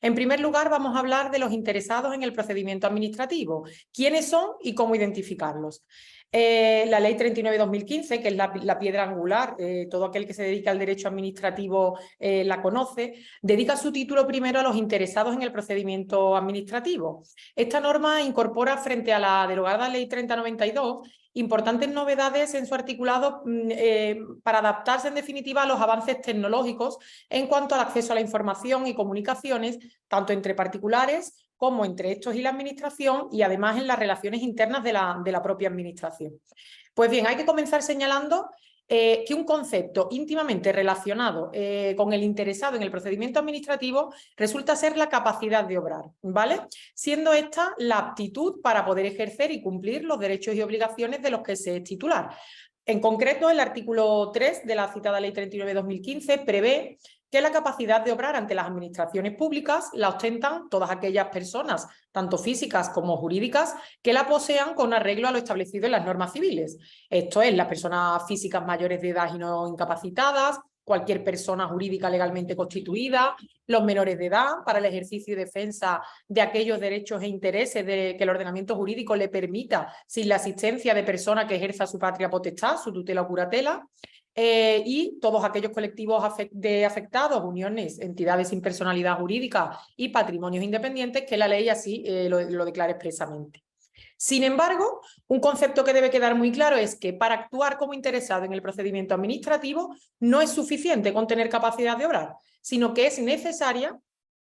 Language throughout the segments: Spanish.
En primer lugar, vamos a hablar de los interesados en el procedimiento administrativo, quiénes son y cómo identificarlos. La Ley 39/2015, que es la piedra angular, todo aquel que se dedica al derecho administrativo la conoce, dedica su título primero a los interesados en el procedimiento administrativo. Esta norma incorpora, frente a la derogada Ley 30/92, importantes novedades en su articulado para adaptarse en definitiva a los avances tecnológicos en cuanto al acceso a la información y comunicaciones, tanto entre particulares como entre estos y la administración, y además en las relaciones internas de la propia administración. Pues bien, hay que comenzar señalando que un concepto íntimamente relacionado con el interesado en el procedimiento administrativo resulta ser la capacidad de obrar, ¿vale? Siendo esta la aptitud para poder ejercer y cumplir los derechos y obligaciones de los que se es titular. En concreto, el artículo 3 de la citada Ley 39/2015 prevé que la capacidad de obrar ante las administraciones públicas la ostentan todas aquellas personas, tanto físicas como jurídicas, que la posean con arreglo a lo establecido en las normas civiles. Esto es, las personas físicas mayores de edad y no incapacitadas, cualquier persona jurídica legalmente constituida, los menores de edad, para el ejercicio y defensa de aquellos derechos e intereses que el ordenamiento jurídico le permita, sin la asistencia de persona que ejerza su patria potestad, su tutela o curatela, y todos aquellos colectivos de afectados, uniones, entidades sin personalidad jurídica y patrimonios independientes que la ley así lo declara expresamente. Sin embargo, un concepto que debe quedar muy claro es que para actuar como interesado en el procedimiento administrativo no es suficiente con tener capacidad de obrar, sino que es necesaria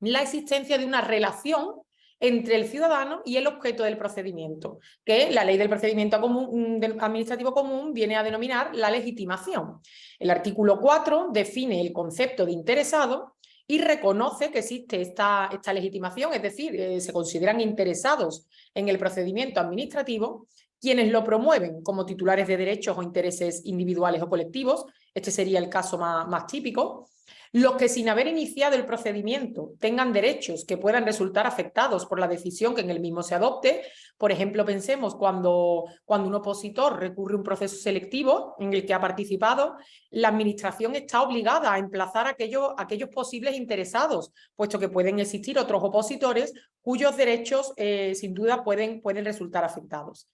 la existencia de una relación entre el ciudadano y el objeto del procedimiento, que la ley del procedimiento administrativo común viene a denominar la legitimación. El artículo 4 define el concepto de interesado y reconoce que existe esta legitimación, es decir, se consideran interesados en el procedimiento administrativo quienes lo promueven como titulares de derechos o intereses individuales o colectivos, este sería el caso más típico. Los que sin haber iniciado el procedimiento tengan derechos que puedan resultar afectados por la decisión que en el mismo se adopte. Por ejemplo, pensemos cuando un opositor recurre a un proceso selectivo en el que ha participado, la administración está obligada a emplazar a aquellos posibles interesados, puesto que pueden existir otros opositores cuyos derechos sin duda pueden resultar afectados.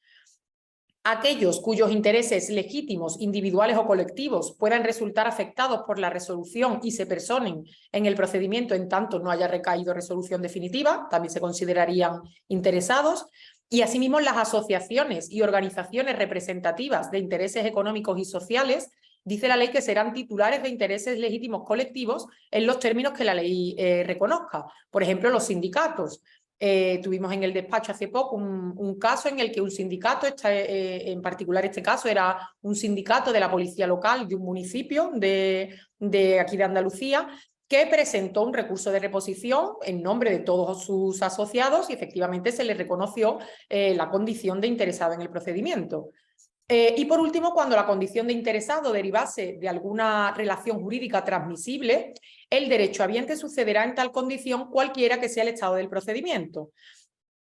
Aquellos cuyos intereses legítimos, individuales o colectivos puedan resultar afectados por la resolución y se personen en el procedimiento en tanto no haya recaído resolución definitiva, también se considerarían interesados. Y asimismo las asociaciones y organizaciones representativas de intereses económicos y sociales, dice la ley que serán titulares de intereses legítimos colectivos en los términos que la ley reconozca. Por ejemplo, los sindicatos. Tuvimos en el despacho hace poco un caso en el que un sindicato, en particular este caso era un sindicato de la policía local de un municipio de aquí de Andalucía, que presentó un recurso de reposición en nombre de todos sus asociados y efectivamente se le reconoció la condición de interesado en el procedimiento. Y por último, cuando la condición de interesado derivase de alguna relación jurídica transmisible, el derecho habiente sucederá en tal condición cualquiera que sea el estado del procedimiento.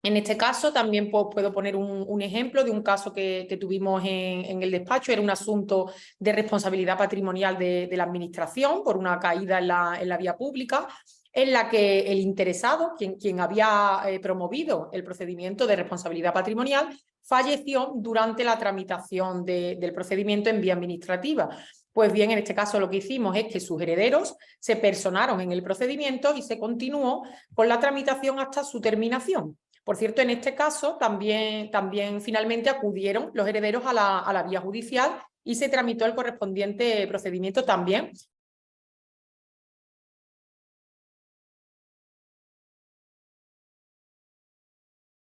En este caso también puedo poner un ejemplo de un caso que tuvimos en el despacho. Era un asunto de responsabilidad patrimonial de la administración por una caída en la vía pública, en la que el interesado, quien había promovido el procedimiento de responsabilidad patrimonial, falleció durante la tramitación del procedimiento en vía administrativa. Pues bien, en este caso lo que hicimos es que sus herederos se personaron en el procedimiento y se continuó con la tramitación hasta su terminación. Por cierto, en este caso también finalmente acudieron los herederos a la vía judicial y se tramitó el correspondiente procedimiento también.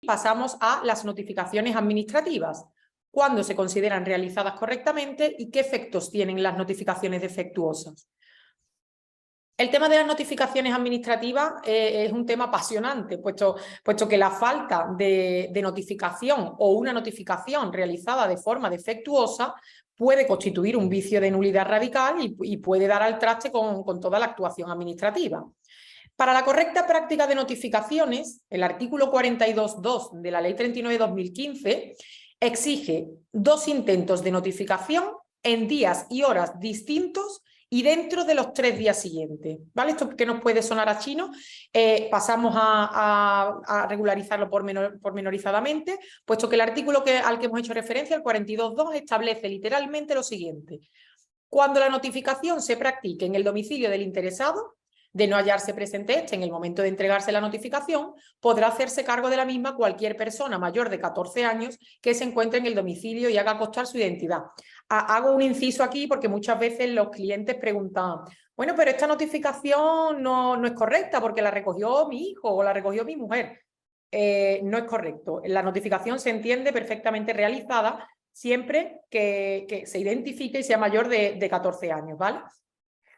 Pasamos a las notificaciones administrativas. ¿Cuándo se consideran realizadas correctamente y qué efectos tienen las notificaciones defectuosas? El tema de las notificaciones administrativas es un tema apasionante, puesto que la falta de notificación o una notificación realizada de forma defectuosa puede constituir un vicio de nulidad radical y puede dar al traste con toda la actuación administrativa. Para la correcta práctica de notificaciones, el artículo 42.2 de la Ley 39/2015 exige 2 intentos de notificación en días y horas distintos y dentro de los 3 días siguientes, ¿vale? Esto que nos puede sonar a chino, pasamos a regularizarlo pormenorizadamente, puesto que el artículo al que hemos hecho referencia, el 42.2, establece literalmente lo siguiente. Cuando la notificación se practique en el domicilio del interesado, de no hallarse presente este en el momento de entregarse la notificación, podrá hacerse cargo de la misma cualquier persona mayor de 14 años que se encuentre en el domicilio y haga constar su identidad. Hago un inciso aquí porque muchas veces los clientes preguntan, bueno, pero esta notificación no es correcta porque la recogió mi hijo o la recogió mi mujer. No es correcto. La notificación se entiende perfectamente realizada siempre que se identifique y sea mayor de 14 años, ¿vale?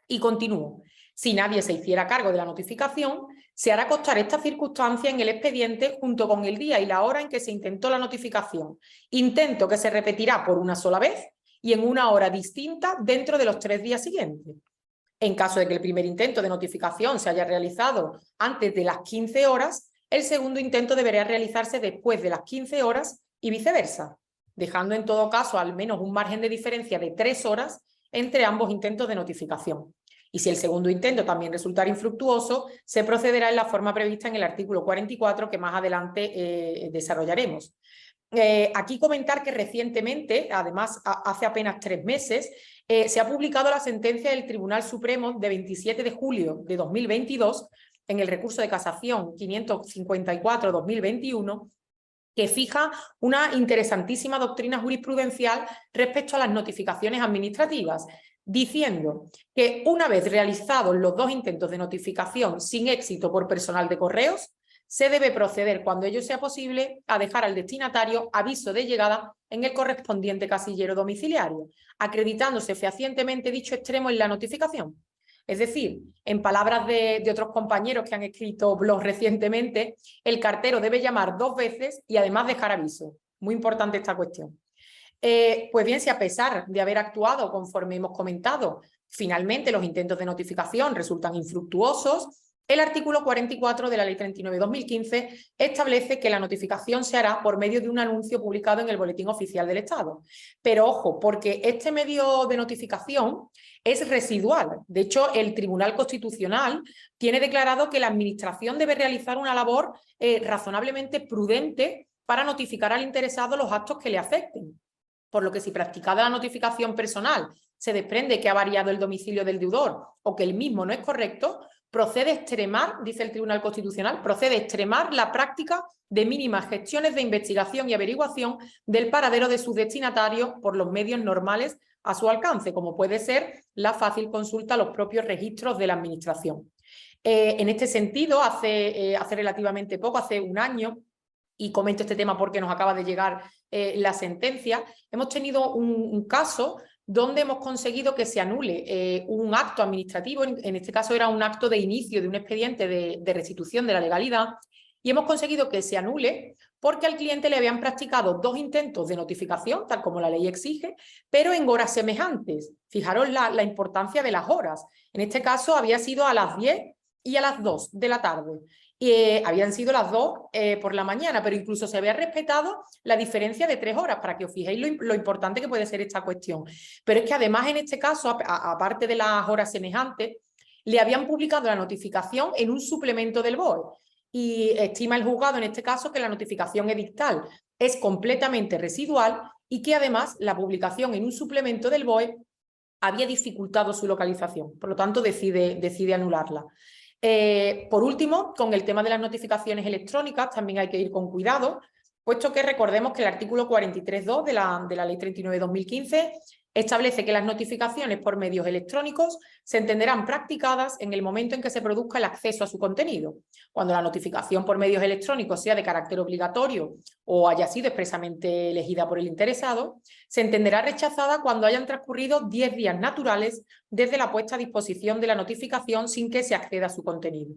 Y continúo. Si nadie se hiciera cargo de la notificación, se hará constar esta circunstancia en el expediente junto con el día y la hora en que se intentó la notificación. Intento que se repetirá por una sola vez y en una hora distinta dentro de los 3 días siguientes. En caso de que el primer intento de notificación se haya realizado antes de las 15 horas, el segundo intento deberá realizarse después de las 15 horas y viceversa, dejando en todo caso al menos un margen de diferencia de 3 horas entre ambos intentos de notificación. Y si el segundo intento también resultara infructuoso, se procederá en la forma prevista en el artículo 44 que más adelante desarrollaremos. Aquí comentar que recientemente, además hace apenas 3 meses, se ha publicado la sentencia del Tribunal Supremo de 27 de julio de 2022 en el recurso de casación 554-2021 que fija una interesantísima doctrina jurisprudencial respecto a las notificaciones administrativas, diciendo que una vez realizados los 2 intentos de notificación sin éxito por personal de correos, se debe proceder, cuando ello sea posible, a dejar al destinatario aviso de llegada en el correspondiente casillero domiciliario, acreditándose fehacientemente dicho extremo en la notificación. Es decir, en palabras de otros compañeros que han escrito blogs recientemente, el cartero debe llamar 2 veces y además dejar aviso. Muy importante esta cuestión. Pues bien, si a pesar de haber actuado conforme hemos comentado, finalmente los intentos de notificación resultan infructuosos, el artículo 44 de la Ley 39/2015 establece que la notificación se hará por medio de un anuncio publicado en el Boletín Oficial del Estado. Pero ojo, porque este medio de notificación es residual. De hecho, el Tribunal Constitucional tiene declarado que la Administración debe realizar una labor razonablemente prudente para notificar al interesado los actos que le afecten. Por lo que si practicada la notificación personal se desprende que ha variado el domicilio del deudor o que el mismo no es correcto, procede extremar, dice el Tribunal Constitucional, procede extremar la práctica de mínimas gestiones de investigación y averiguación del paradero de sus destinatarios por los medios normales a su alcance, como puede ser la fácil consulta a los propios registros de la Administración. En este sentido, hace relativamente poco, hace un año, y comento este tema porque nos acaba de llegar la sentencia, hemos tenido un caso donde hemos conseguido que se anule un acto administrativo, en este caso era un acto de inicio de un expediente de restitución de la legalidad, y hemos conseguido que se anule porque al cliente le habían practicado 2 intentos de notificación, tal como la ley exige, pero en horas semejantes. Fijaros la importancia de las horas. En este caso había sido a las 10 y a las 2 de la tarde. Habían sido las 2 por la mañana, pero incluso se había respetado la diferencia de 3 horas, para que os fijéis lo importante que puede ser esta cuestión. Pero es que además en este caso, aparte de las horas semejantes, le habían publicado la notificación en un suplemento del BOE. Y estima el juzgado en este caso que la notificación edictal es completamente residual y que además la publicación en un suplemento del BOE había dificultado su localización. Por lo tanto, decide anularla. Por último, con el tema de las notificaciones electrónicas también hay que ir con cuidado, puesto que recordemos que el artículo 43.2 de la Ley 39/2015 establece que las notificaciones por medios electrónicos se entenderán practicadas en el momento en que se produzca el acceso a su contenido. Cuando la notificación por medios electrónicos sea de carácter obligatorio o haya sido expresamente elegida por el interesado, se entenderá rechazada cuando hayan transcurrido 10 días naturales desde la puesta a disposición de la notificación sin que se acceda a su contenido.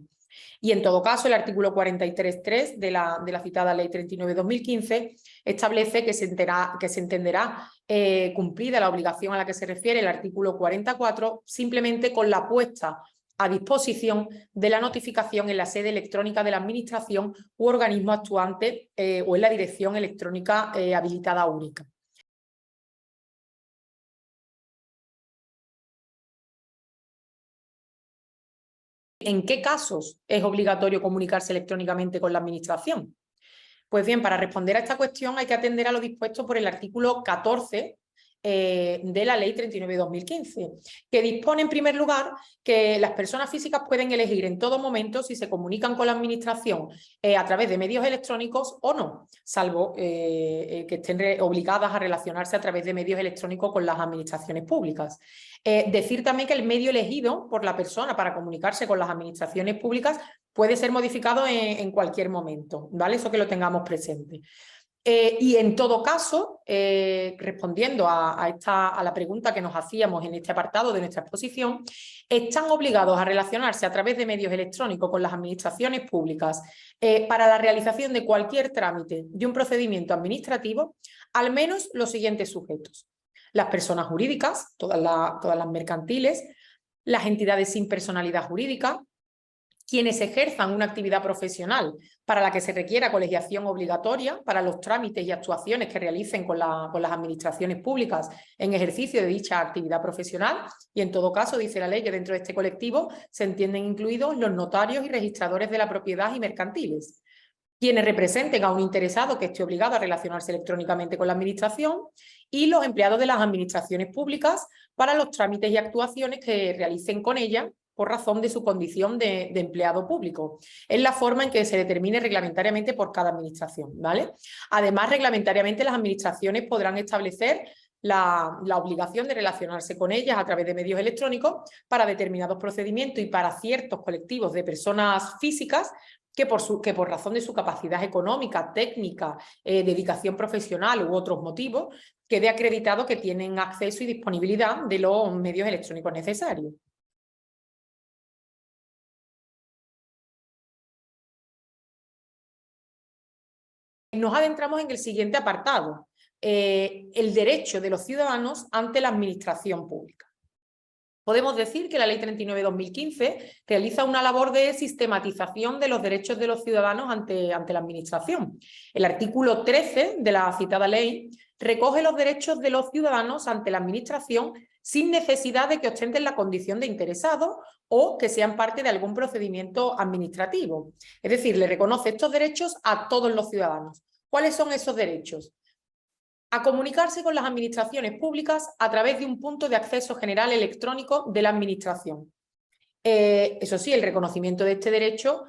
Y en todo caso, el artículo 43.3 de la citada Ley 39/2015 establece que se entenderá cumplida la obligación a la que se refiere el artículo 44 simplemente con la puesta a disposición de la notificación en la sede electrónica de la Administración u organismo actuante o en la dirección electrónica habilitada única. ¿En qué casos es obligatorio comunicarse electrónicamente con la Administración? Pues bien, para responder a esta cuestión hay que atender a lo dispuesto por el artículo 14 de la Ley 39/2015, que dispone en primer lugar que las personas físicas pueden elegir en todo momento si se comunican con la Administración a través de medios electrónicos o no, salvo que estén obligadas a relacionarse a través de medios electrónicos con las administraciones públicas. Decir también que el medio elegido por la persona para comunicarse con las administraciones públicas puede ser modificado en cualquier momento, ¿vale? Eso que lo tengamos presente. Y en todo caso, respondiendo a la pregunta que nos hacíamos en este apartado de nuestra exposición, están obligados a relacionarse a través de medios electrónicos con las administraciones públicas para la realización de cualquier trámite de un procedimiento administrativo, al menos los siguientes sujetos: las personas jurídicas, todas las mercantiles, las entidades sin personalidad jurídica, quienes ejerzan una actividad profesional para la que se requiera colegiación obligatoria para los trámites y actuaciones que realicen con las administraciones públicas en ejercicio de dicha actividad profesional, y en todo caso dice la ley que dentro de este colectivo se entienden incluidos los notarios y registradores de la propiedad y mercantiles, quienes representen a un interesado que esté obligado a relacionarse electrónicamente con la administración, y los empleados de las administraciones públicas para los trámites y actuaciones que realicen con ella por razón de su condición de empleado público. Es la forma en que se determine reglamentariamente por cada administración, ¿vale? Además, reglamentariamente las administraciones podrán establecer la obligación de relacionarse con ellas a través de medios electrónicos para determinados procedimientos y para ciertos colectivos de personas físicas que por razón de su capacidad económica, técnica, dedicación profesional u otros motivos, quede acreditado que tienen acceso y disponibilidad de los medios electrónicos necesarios. Nos adentramos en el siguiente apartado, el derecho de los ciudadanos ante la administración pública. Podemos decir que la Ley 39/2015 realiza una labor de sistematización de los derechos de los ciudadanos ante la Administración. El artículo 13 de la citada ley recoge los derechos de los ciudadanos ante la Administración sin necesidad de que ostenten la condición de interesados o que sean parte de algún procedimiento administrativo. Es decir, le reconoce estos derechos a todos los ciudadanos. ¿Cuáles son esos derechos? A comunicarse con las administraciones públicas a través de un punto de acceso general electrónico de la administración. Eso sí, el reconocimiento de este derecho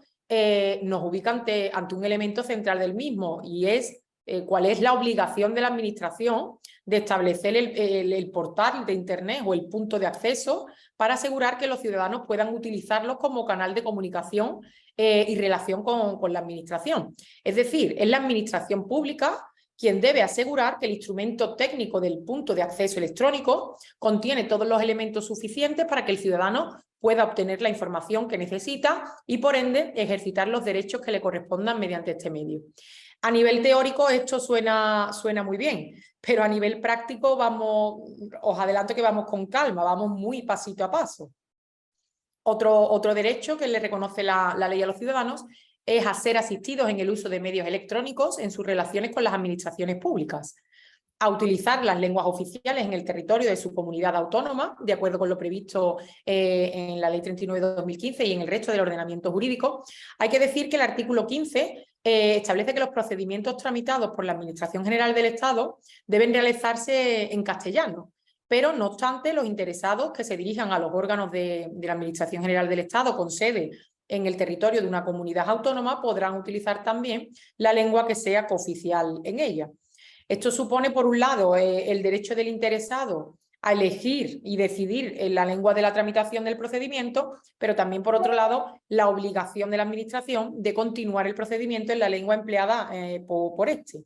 nos ubica ante un elemento central del mismo, y es cuál es la obligación de la administración de establecer el portal de Internet o el punto de acceso para asegurar que los ciudadanos puedan utilizarlos como canal de comunicación y relación con la administración. Es decir, es la administración pública quien debe asegurar que el instrumento técnico del punto de acceso electrónico contiene todos los elementos suficientes para que el ciudadano pueda obtener la información que necesita y, por ende, ejercitar los derechos que le correspondan mediante este medio. A nivel teórico esto suena muy bien, pero a nivel práctico os adelanto que vamos con calma, vamos muy pasito a paso. Otro derecho que le reconoce la ley a los ciudadanos es a ser asistidos en el uso de medios electrónicos en sus relaciones con las administraciones públicas, a utilizar las lenguas oficiales en el territorio de su comunidad autónoma, de acuerdo con lo previsto en la Ley 39/2015 y en el resto del ordenamiento jurídico. Hay que decir que el artículo 15 establece que los procedimientos tramitados por la Administración General del Estado deben realizarse en castellano, pero no obstante los interesados que se dirijan a los órganos de la Administración General del Estado con sede en el territorio de una comunidad autónoma podrán utilizar también la lengua que sea cooficial en ella. Esto supone, por un lado, el derecho del interesado a elegir y decidir en la lengua de la tramitación del procedimiento, pero también, por otro lado, la obligación de la Administración de continuar el procedimiento en la lengua empleada por este.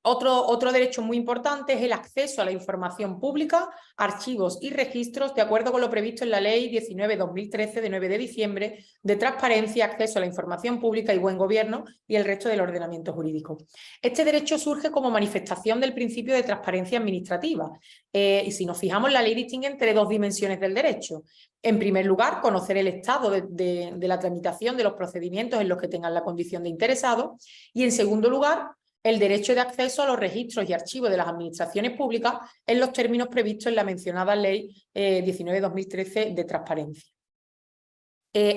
Otro derecho muy importante es el acceso a la información pública, archivos y registros, de acuerdo con lo previsto en la Ley 19/2013 de 9 de diciembre de transparencia, acceso a la información pública y buen gobierno y el resto del ordenamiento jurídico. Este derecho surge como manifestación del principio de transparencia administrativa y si nos fijamos, la ley distingue entre dos dimensiones del derecho. En primer lugar, conocer el estado de la tramitación de los procedimientos en los que tengan la condición de interesado, y en segundo lugar, el derecho de acceso a los registros y archivos de las administraciones públicas en los términos previstos en la mencionada Ley 19/2013 de transparencia.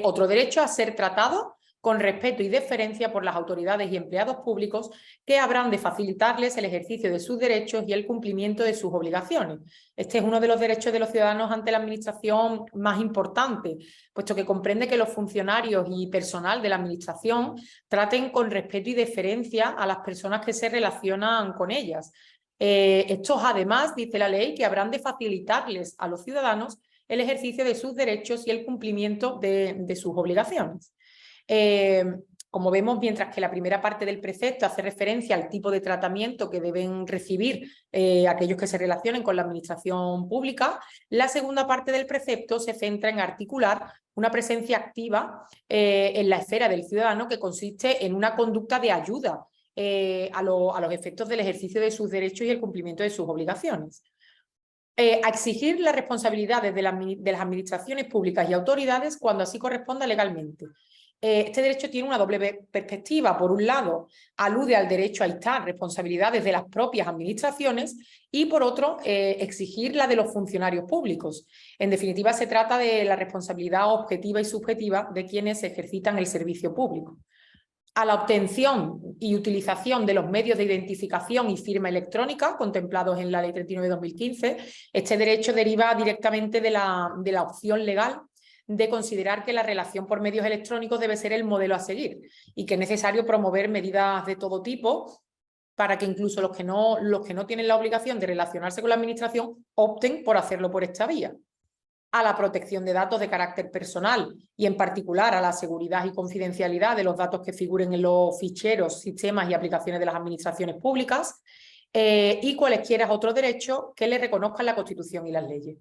Otro derecho a ser tratado con respeto y deferencia por las autoridades y empleados públicos que habrán de facilitarles el ejercicio de sus derechos y el cumplimiento de sus obligaciones. Este es uno de los derechos de los ciudadanos ante la administración más importante, puesto que comprende que los funcionarios y personal de la administración traten con respeto y deferencia a las personas que se relacionan con ellas. Estos además, dice la ley, que habrán de facilitarles a los ciudadanos el ejercicio de sus derechos y el cumplimiento de sus obligaciones. Como vemos, mientras que la primera parte del precepto hace referencia al tipo de tratamiento que deben recibir aquellos que se relacionen con la administración pública, la segunda parte del precepto se centra en articular una presencia activa en la esfera del ciudadano que consiste en una conducta de ayuda a los efectos del ejercicio de sus derechos y el cumplimiento de sus obligaciones. A exigir las responsabilidades de las administraciones públicas y autoridades cuando así corresponda legalmente. Este derecho tiene una doble perspectiva. Por un lado, alude al derecho a instar responsabilidades de las propias administraciones y, por otro, exigir la de los funcionarios públicos. En definitiva, se trata de la responsabilidad objetiva y subjetiva de quienes ejercitan el servicio público. A la obtención y utilización de los medios de identificación y firma electrónica contemplados en la Ley 39/2015, este derecho deriva directamente de la opción legal de considerar que la relación por medios electrónicos debe ser el modelo a seguir y que es necesario promover medidas de todo tipo para que incluso los que no tienen la obligación de relacionarse con la administración opten por hacerlo por esta vía. A la protección de datos de carácter personal y en particular a la seguridad y confidencialidad de los datos que figuren en los ficheros, sistemas y aplicaciones de las administraciones públicas y cualesquiera otros derechos que le reconozcan la Constitución y las leyes.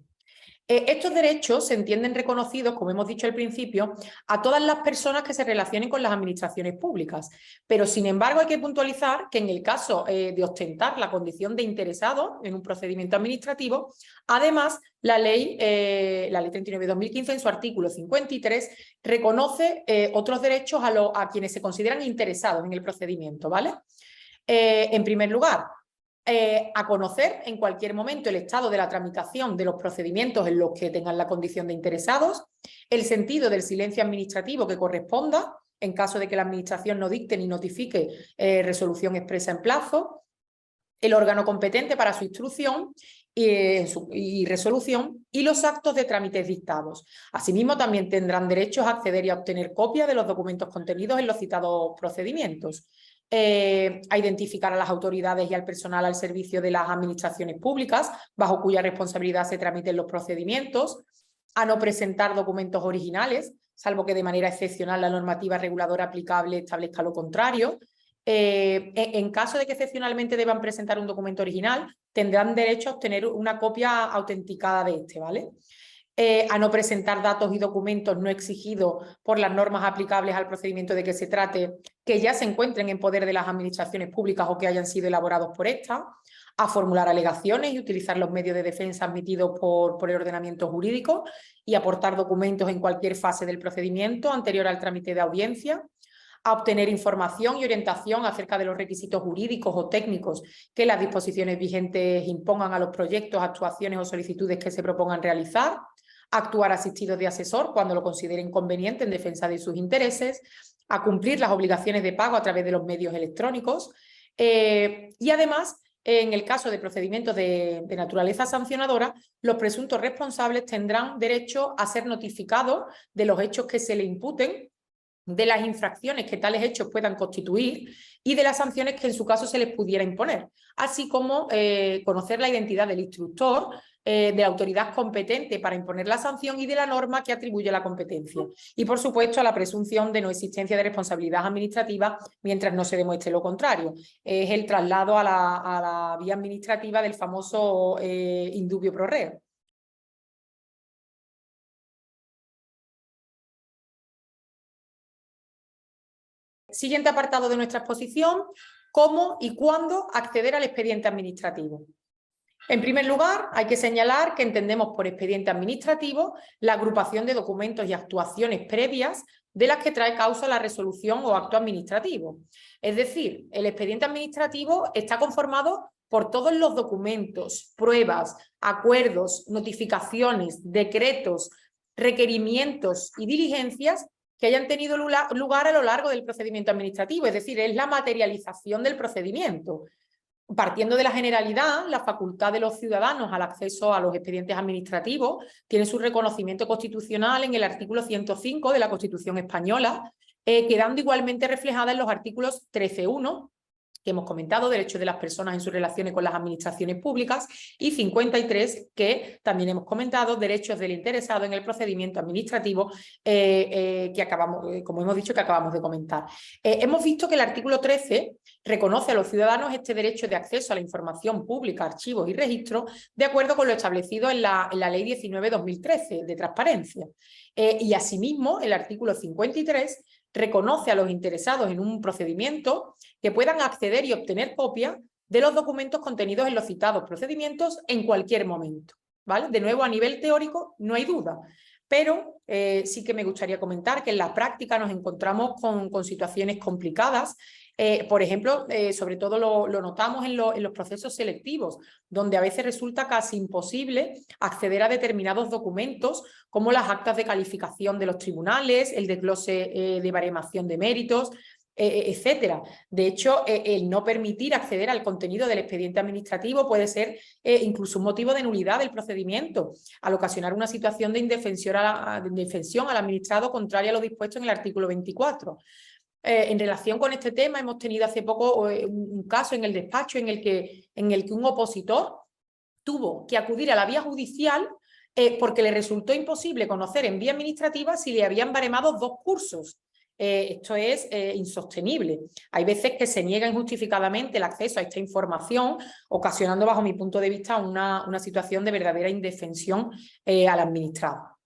Estos derechos se entienden reconocidos, como hemos dicho al principio, a todas las personas que se relacionen con las administraciones públicas, pero sin embargo hay que puntualizar que en el caso de ostentar la condición de interesado en un procedimiento administrativo, además la ley 39/2015 en su artículo 53 reconoce otros derechos a quienes se consideran interesados en el procedimiento, ¿vale? En primer lugar, a conocer en cualquier momento el estado de la tramitación de los procedimientos en los que tengan la condición de interesados, el sentido del silencio administrativo que corresponda en caso de que la administración no dicte ni notifique resolución expresa en plazo, el órgano competente para su instrucción y resolución y los actos de trámites dictados. Asimismo, también tendrán derechos a acceder y a obtener copia de los documentos contenidos en los citados procedimientos. A identificar a las autoridades y al personal al servicio de las administraciones públicas, bajo cuya responsabilidad se tramiten los procedimientos, a no presentar documentos originales, salvo que de manera excepcional la normativa reguladora aplicable establezca lo contrario. En caso de que excepcionalmente deban presentar un documento original, tendrán derecho a obtener una copia autenticada de este, ¿vale? A no presentar datos y documentos no exigidos por las normas aplicables al procedimiento de que se trate, que ya se encuentren en poder de las administraciones públicas o que hayan sido elaborados por estas, a formular alegaciones y utilizar los medios de defensa admitidos por el ordenamiento jurídico y aportar documentos en cualquier fase del procedimiento anterior al trámite de audiencia, a obtener información y orientación acerca de los requisitos jurídicos o técnicos que las disposiciones vigentes impongan a los proyectos, actuaciones o solicitudes que se propongan realizar, actuar asistidos de asesor cuando lo consideren conveniente en defensa de sus intereses, a cumplir las obligaciones de pago a través de los medios electrónicos y además, en el caso de procedimientos de naturaleza sancionadora, los presuntos responsables tendrán derecho a ser notificados de los hechos que se le imputen, de las infracciones que tales hechos puedan constituir y de las sanciones que en su caso se les pudiera imponer, así como conocer la identidad del instructor, de la autoridad competente para imponer la sanción y de la norma que atribuye la competencia. Y, por supuesto, a la presunción de no existencia de responsabilidad administrativa mientras no se demuestre lo contrario. Es el traslado a la vía administrativa del famoso indubio pro reo. Siguiente apartado de nuestra exposición: ¿cómo y cuándo acceder al expediente administrativo? En primer lugar, hay que señalar que entendemos por expediente administrativo la agrupación de documentos y actuaciones previas de las que trae causa la resolución o acto administrativo. Es decir, el expediente administrativo está conformado por todos los documentos, pruebas, acuerdos, notificaciones, decretos, requerimientos y diligencias que hayan tenido lugar a lo largo del procedimiento administrativo, es decir, es la materialización del procedimiento. Partiendo de la generalidad, la facultad de los ciudadanos al acceso a los expedientes administrativos tiene su reconocimiento constitucional en el artículo 105 de la Constitución española, quedando igualmente reflejada en los artículos 13.1, que hemos comentado, derechos de las personas en sus relaciones con las administraciones públicas, y 53, que también hemos comentado, derechos del interesado en el procedimiento administrativo, que acabamos, como hemos dicho, que acabamos de comentar. Hemos visto que el artículo 13 reconoce a los ciudadanos este derecho de acceso a la información pública, archivos y registros, de acuerdo con lo establecido en la Ley 19/2013 de transparencia. Y asimismo, el artículo 53 reconoce a los interesados en un procedimiento que puedan acceder y obtener copia de los documentos contenidos en los citados procedimientos en cualquier momento, ¿vale? De nuevo, a nivel teórico no hay duda, pero sí que me gustaría comentar que en la práctica nos encontramos con situaciones complicadas. Por ejemplo, sobre todo lo notamos en los procesos selectivos, donde a veces resulta casi imposible acceder a determinados documentos, como las actas de calificación de los tribunales, el desglose de baremación de méritos, etcétera. De hecho, el no permitir acceder al contenido del expediente administrativo puede ser incluso un motivo de nulidad del procedimiento, al ocasionar una situación de indefensión al administrado contraria a lo dispuesto en el artículo 24. En relación con este tema, hemos tenido hace poco un caso en el despacho en el que un opositor tuvo que acudir a la vía judicial porque le resultó imposible conocer en vía administrativa si le habían baremado 2 cursos. Esto es insostenible. Hay veces que se niega injustificadamente el acceso a esta información, ocasionando, bajo mi punto de vista, una situación de verdadera indefensión al administrado.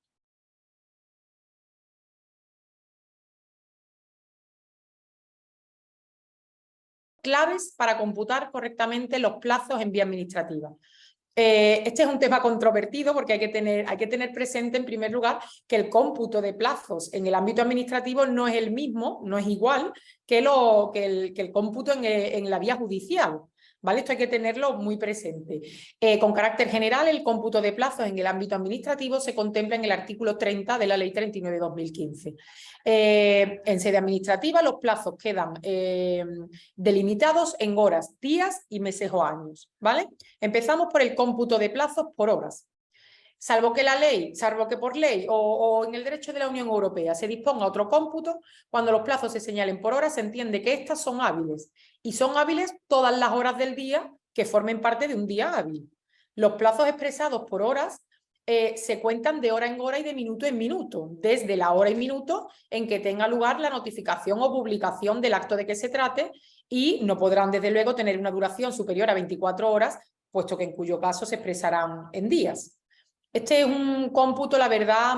Claves para computar correctamente los plazos en vía administrativa. Este es un tema controvertido porque hay que tener presente, en primer lugar, que el cómputo de plazos en el ámbito administrativo no es el mismo, no es igual que el cómputo en la vía judicial, ¿vale? Esto hay que tenerlo muy presente. Con carácter general, el cómputo de plazos en el ámbito administrativo se contempla en el artículo 30 de la Ley 39/2015. En sede administrativa, los plazos quedan delimitados en horas, días y meses o años, ¿vale? Empezamos por el cómputo de plazos por horas. Salvo que por ley o en el derecho de la Unión Europea se disponga otro cómputo, cuando los plazos se señalen por horas, se entiende que estas son hábiles, y son hábiles todas las horas del día que formen parte de un día hábil. Los plazos expresados por horas se cuentan de hora en hora y de minuto en minuto, desde la hora y minuto en que tenga lugar la notificación o publicación del acto de que se trate, y no podrán, desde luego, tener una duración superior a 24 horas, puesto que en cuyo caso se expresarán en días. Este es un cómputo, la verdad,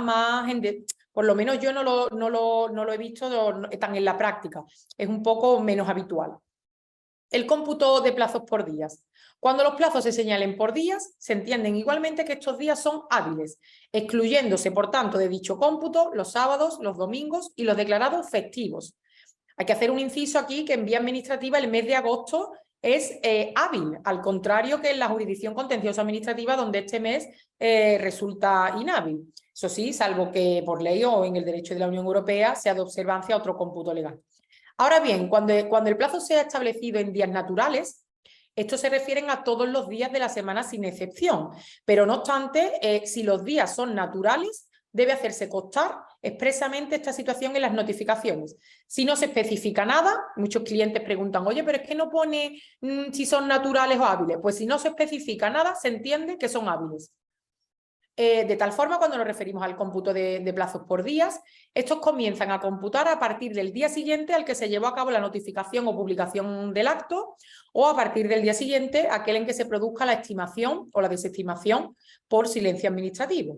por lo menos yo no lo he visto tan en la práctica, es un poco menos habitual. El cómputo de plazos por días. Cuando los plazos se señalen por días, se entienden igualmente que estos días son hábiles, excluyéndose, por tanto, de dicho cómputo los sábados, los domingos y los declarados festivos. Hay que hacer un inciso aquí, que en vía administrativa el mes de agosto es hábil, al contrario que en la jurisdicción contenciosa administrativa, donde este mes resulta inhábil. Eso sí, salvo que por ley o en el derecho de la Unión Europea sea de observancia otro cómputo legal. Ahora bien, cuando el plazo sea establecido en días naturales, estos se refieren a todos los días de la semana sin excepción, pero no obstante, si los días son naturales, debe hacerse constar expresamente esta situación en las notificaciones. Si no se especifica nada, muchos clientes preguntan, oye, pero es que no pone si son naturales o hábiles. Pues si no se especifica nada, se entiende que son hábiles. De tal forma, cuando nos referimos al cómputo de plazos por días, estos comienzan a computar a partir del día siguiente al que se llevó a cabo la notificación o publicación del acto, o a partir del día siguiente aquel en que se produzca la estimación o la desestimación por silencio administrativo.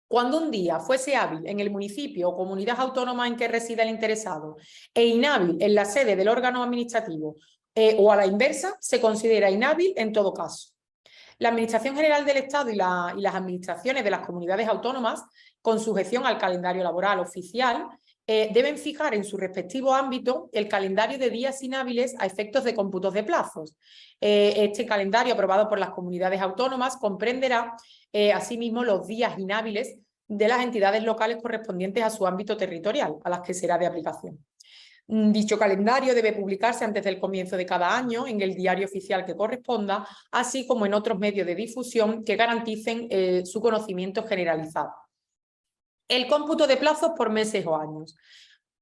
Cuando un día fuese hábil en el municipio o comunidad autónoma en que resida el interesado e inhábil en la sede del órgano administrativo o a la inversa, se considera inhábil en todo caso. La Administración General del Estado y las administraciones de las comunidades autónomas, con sujeción al calendario laboral oficial, deben fijar en su respectivo ámbito el calendario de días inhábiles a efectos de cómputos de plazos. Este calendario, aprobado por las comunidades autónomas, comprenderá asimismo los días inhábiles de las entidades locales correspondientes a su ámbito territorial, a las que será de aplicación. Dicho calendario debe publicarse antes del comienzo de cada año en el diario oficial que corresponda, así como en otros medios de difusión que garanticen su conocimiento generalizado. El cómputo de plazos por meses o años.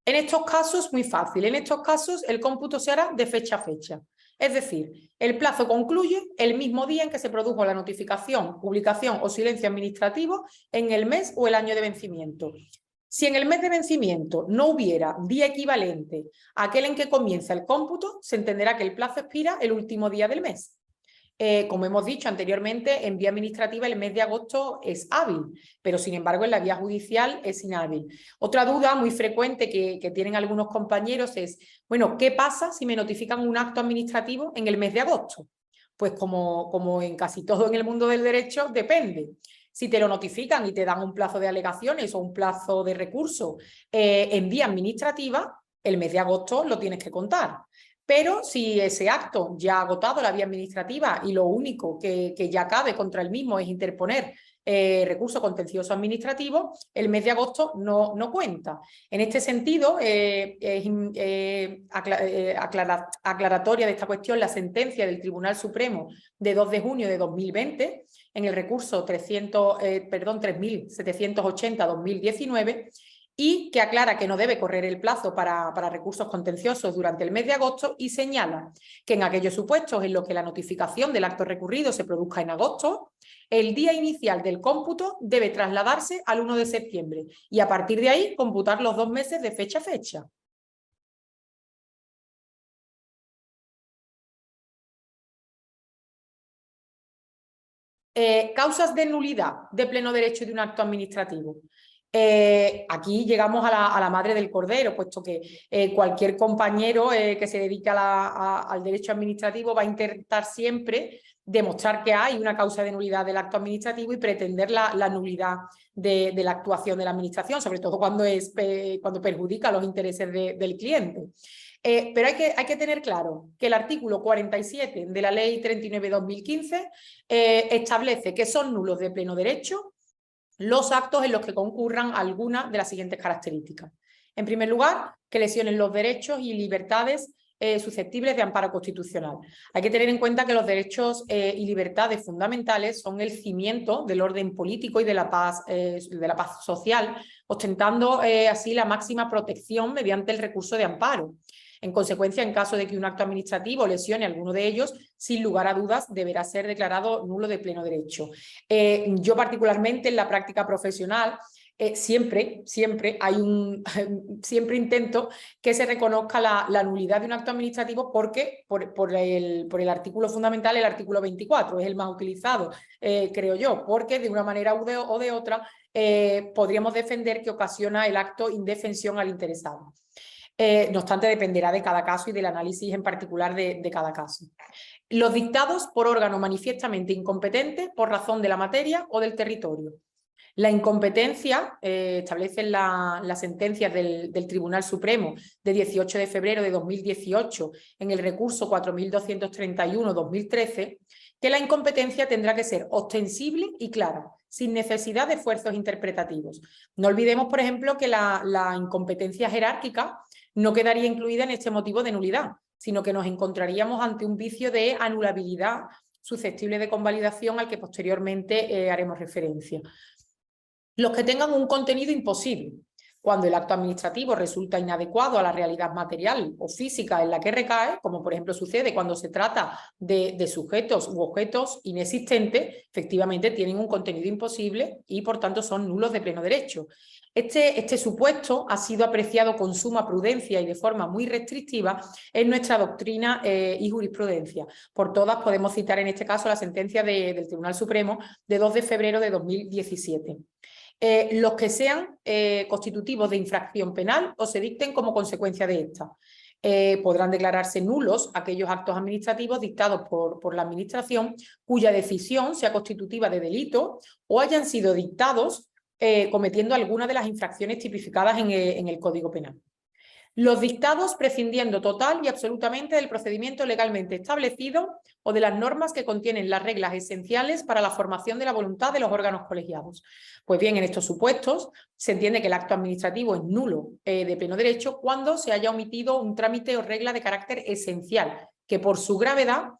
En estos casos, muy fácil, en estos casos el cómputo se hará de fecha a fecha. Es decir, el plazo concluye el mismo día en que se produjo la notificación, publicación o silencio administrativo en el mes o el año de vencimiento. Si en el mes de vencimiento no hubiera día equivalente a aquel en que comienza el cómputo, se entenderá que el plazo expira el último día del mes. Como hemos dicho anteriormente, en vía administrativa el mes de agosto es hábil, pero sin embargo en la vía judicial es inhábil. Otra duda muy frecuente que tienen algunos compañeros es, bueno, ¿qué pasa si me notifican un acto administrativo en el mes de agosto? Pues como en casi todo en el mundo del derecho, depende. Si te lo notifican y te dan un plazo de alegaciones o un plazo de recurso en vía administrativa, el mes de agosto lo tienes que contar. Pero si ese acto ya ha agotado la vía administrativa y lo único que ya cabe contra el mismo es interponer recurso contencioso administrativo, el mes de agosto no cuenta. En este sentido, es aclaratoria de esta cuestión la sentencia del Tribunal Supremo de 2 de junio de 2020 en el recurso 3780-2019, y que aclara que no debe correr el plazo para recursos contenciosos durante el mes de agosto, y señala que en aquellos supuestos en los que la notificación del acto recurrido se produzca en agosto, el día inicial del cómputo debe trasladarse al 1 de septiembre y a partir de ahí computar los 2 meses de fecha a fecha. Causas de nulidad de pleno derecho de un acto administrativo. Aquí llegamos a la madre del cordero, puesto que cualquier compañero que se dedique al derecho administrativo va a intentar siempre demostrar que hay una causa de nulidad del acto administrativo y pretender la nulidad de la actuación de la administración, sobre todo cuando perjudica los intereses del cliente. Pero hay que tener claro que el artículo 47 de la Ley 39/2015 establece que son nulos de pleno derecho los actos en los que concurran algunas de las siguientes características. En primer lugar, que lesionen los derechos y libertades susceptibles de amparo constitucional. Hay que tener en cuenta que los derechos y libertades fundamentales son el cimiento del orden político y de la paz social, ostentando así la máxima protección mediante el recurso de amparo. En consecuencia, en caso de que un acto administrativo lesione alguno de ellos, sin lugar a dudas deberá ser declarado nulo de pleno derecho. Yo particularmente en la práctica profesional siempre intento que se reconozca la nulidad de un acto administrativo porque por el artículo fundamental, el artículo 24, es el más utilizado, creo yo, porque de una manera o de otra podríamos defender que ocasiona el acto indefensión al interesado. No obstante, dependerá de cada caso y del análisis en particular de cada caso. Los dictados por órgano manifiestamente incompetente por razón de la materia o del territorio. La incompetencia, establecen las sentencias del Tribunal Supremo de 18 de febrero de 2018 en el recurso 4231/2013, que la incompetencia tendrá que ser ostensible y clara, sin necesidad de esfuerzos interpretativos. No olvidemos, por ejemplo, que la incompetencia jerárquica no quedaría incluida en este motivo de nulidad, sino que nos encontraríamos ante un vicio de anulabilidad susceptible de convalidación al que posteriormente haremos referencia. Los que tengan un contenido imposible, cuando el acto administrativo resulta inadecuado a la realidad material o física en la que recae, como por ejemplo sucede cuando se trata de sujetos u objetos inexistentes, efectivamente tienen un contenido imposible y por tanto son nulos de pleno derecho. Este supuesto ha sido apreciado con suma prudencia y de forma muy restrictiva en nuestra doctrina y jurisprudencia. Por todas podemos citar en este caso la sentencia del Tribunal Supremo de 2 de febrero de 2017. Los que sean constitutivos de infracción penal o se dicten como consecuencia de esta. Podrán declararse nulos aquellos actos administrativos dictados por la Administración cuya decisión sea constitutiva de delito o hayan sido dictados cometiendo alguna de las infracciones tipificadas en el Código Penal. Los dictados prescindiendo total y absolutamente del procedimiento legalmente establecido o de las normas que contienen las reglas esenciales para la formación de la voluntad de los órganos colegiados. Pues bien, en estos supuestos se entiende que el acto administrativo es nulo de pleno derecho cuando se haya omitido un trámite o regla de carácter esencial que por su gravedad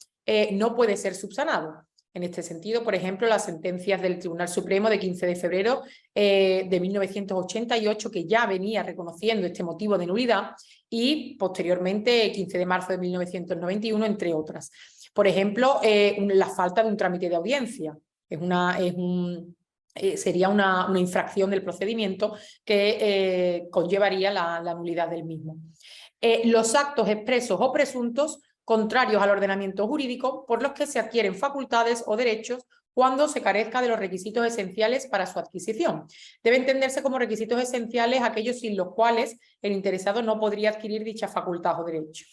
no puede ser subsanado. En este sentido, por ejemplo, las sentencias del Tribunal Supremo de 15 de febrero de 1988, que ya venía reconociendo este motivo de nulidad, y posteriormente 15 de marzo de 1991, entre otras. Por ejemplo, la falta de un trámite de audiencia. Sería una infracción del procedimiento que conllevaría la nulidad del mismo. Los actos expresos o presuntos contrarios al ordenamiento jurídico por los que se adquieren facultades o derechos cuando se carezca de los requisitos esenciales para su adquisición. Debe entenderse como requisitos esenciales aquellos sin los cuales el interesado no podría adquirir dicha facultad o derecho.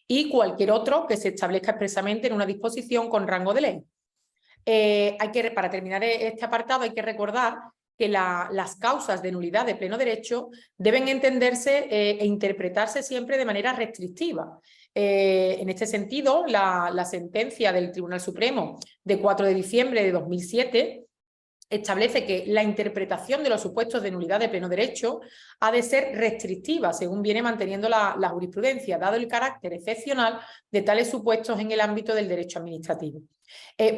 Y cualquier otro que se establezca expresamente en una disposición con rango de ley. Para terminar este apartado hay que recordar que las causas de nulidad de pleno derecho deben entenderse e interpretarse siempre de manera restrictiva. En este sentido, la sentencia del Tribunal Supremo de 4 de diciembre de 2007 establece que la interpretación de los supuestos de nulidad de pleno derecho ha de ser restrictiva, según viene manteniendo la jurisprudencia, dado el carácter excepcional de tales supuestos en el ámbito del derecho administrativo.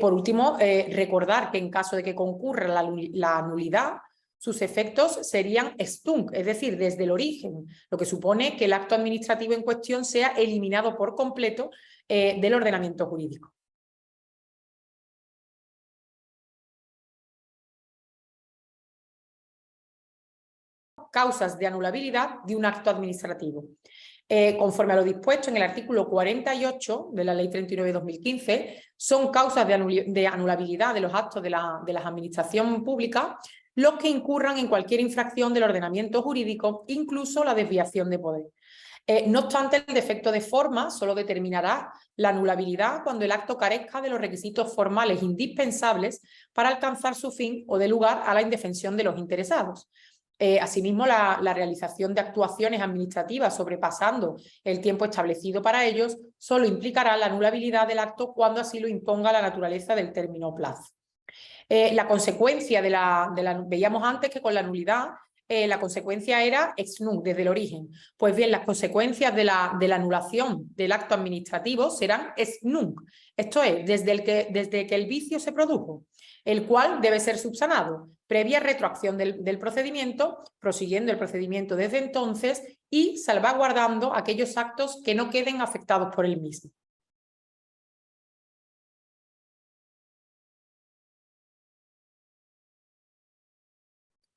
Por último, recordar que en caso de que concurra la nulidad, sus efectos serían ex tunc, es decir, desde el origen, lo que supone que el acto administrativo en cuestión sea eliminado por completo del ordenamiento jurídico. Causas de anulabilidad de un acto administrativo. Conforme a lo dispuesto en el artículo 48 de la Ley 39/2015, son causas de anulabilidad de los actos de la administración pública los que incurran en cualquier infracción del ordenamiento jurídico, incluso la desviación de poder. No obstante, el defecto de forma solo determinará la anulabilidad cuando el acto carezca de los requisitos formales indispensables para alcanzar su fin o dé lugar a la indefensión de los interesados. Asimismo, la realización de actuaciones administrativas sobrepasando el tiempo establecido para ellos solo implicará la anulabilidad del acto cuando así lo imponga la naturaleza del término o plazo. La consecuencia veíamos antes que con la nulidad la consecuencia era ex nunc, desde el origen. Pues bien, las consecuencias de la anulación del acto administrativo serán ex nunc, esto es, desde que el vicio se produjo, el cual debe ser subsanado, previa retroacción del procedimiento, prosiguiendo el procedimiento desde entonces y salvaguardando aquellos actos que no queden afectados por el mismo.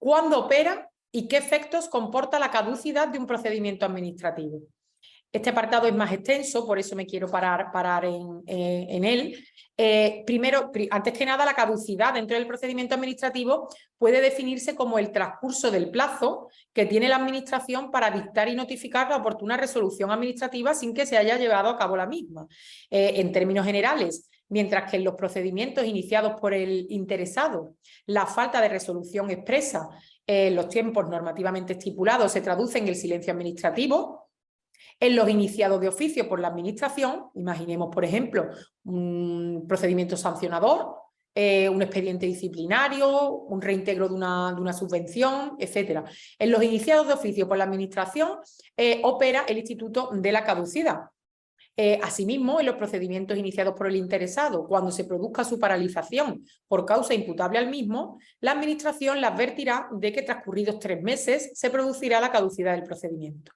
¿Cuándo opera y qué efectos comporta la caducidad de un procedimiento administrativo? Este apartado es más extenso, por eso me quiero parar en él. Primero, antes que nada, la caducidad dentro del procedimiento administrativo puede definirse como el transcurso del plazo que tiene la Administración para dictar y notificar la oportuna resolución administrativa sin que se haya llevado a cabo la misma. En términos generales, mientras que en los procedimientos iniciados por el interesado, la falta de resolución expresa en los tiempos normativamente estipulados se traduce en el silencio administrativo. En los iniciados de oficio por la Administración, imaginemos, por ejemplo, un procedimiento sancionador, un expediente disciplinario, un reintegro de una subvención, etc. En los iniciados de oficio por la Administración opera el instituto de la caducidad. Asimismo, en los procedimientos iniciados por el interesado, cuando se produzca su paralización por causa imputable al mismo, la Administración le advertirá de que transcurridos 3 meses se producirá la caducidad del procedimiento.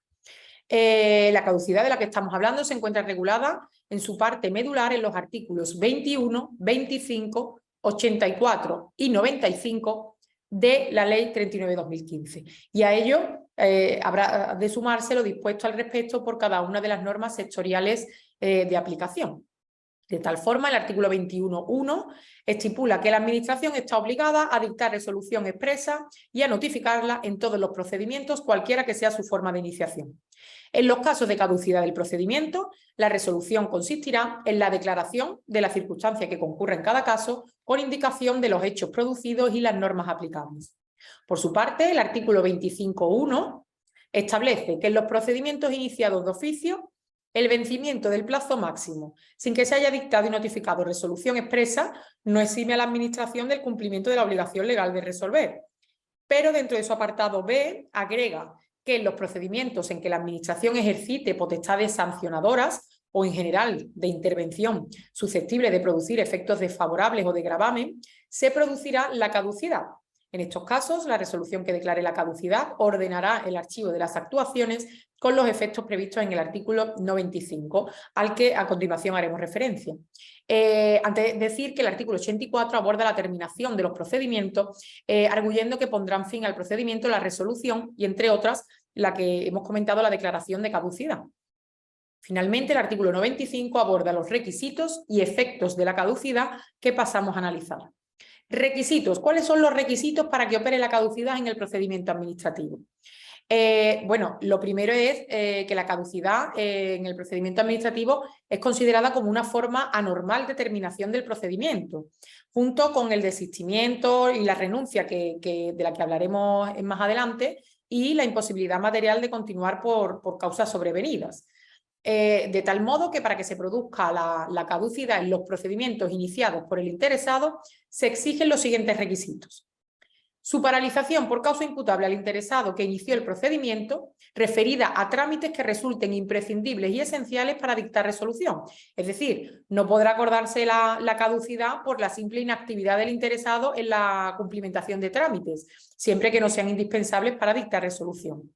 La caducidad de la que estamos hablando se encuentra regulada en su parte medular en los artículos 21, 25, 84 y 95 de la Ley 39/2015. Y a ello habrá de sumarse lo dispuesto al respecto por cada una de las normas sectoriales de aplicación. De tal forma, el artículo 21.1 estipula que la Administración está obligada a dictar resolución expresa y a notificarla en todos los procedimientos, cualquiera que sea su forma de iniciación. En los casos de caducidad del procedimiento, la resolución consistirá en la declaración de la circunstancia que concurre en cada caso, con indicación de los hechos producidos y las normas aplicables. Por su parte, el artículo 25.1 establece que en los procedimientos iniciados de oficio, el vencimiento del plazo máximo, sin que se haya dictado y notificado resolución expresa, no exime a la Administración del cumplimiento de la obligación legal de resolver. Pero dentro de su apartado B, agrega que en los procedimientos en que la Administración ejercite potestades sancionadoras o en general de intervención susceptible de producir efectos desfavorables o de gravamen, se producirá la caducidad. En estos casos, la resolución que declare la caducidad ordenará el archivo de las actuaciones con los efectos previstos en el artículo 95, al que a continuación haremos referencia. Antes de decir que el artículo 84 aborda la terminación de los procedimientos, arguyendo que pondrán fin al procedimiento la resolución y, entre otras, la que hemos comentado, la declaración de caducidad. Finalmente, el artículo 95 aborda los requisitos y efectos de la caducidad que pasamos a analizar. Requisitos. ¿Cuáles son los requisitos para que opere la caducidad en el procedimiento administrativo? Bueno, lo primero es que la caducidad en el procedimiento administrativo es considerada como una forma anormal de terminación del procedimiento, junto con el desistimiento y la renuncia de la que hablaremos más adelante, y la imposibilidad material de continuar por causas sobrevenidas. De tal modo que para que se produzca la caducidad en los procedimientos iniciados por el interesado, se exigen los siguientes requisitos. Su paralización por causa imputable al interesado que inició el procedimiento, referida a trámites que resulten imprescindibles y esenciales para dictar resolución. Es decir, no podrá acordarse la caducidad por la simple inactividad del interesado en la cumplimentación de trámites, siempre que no sean indispensables para dictar resolución.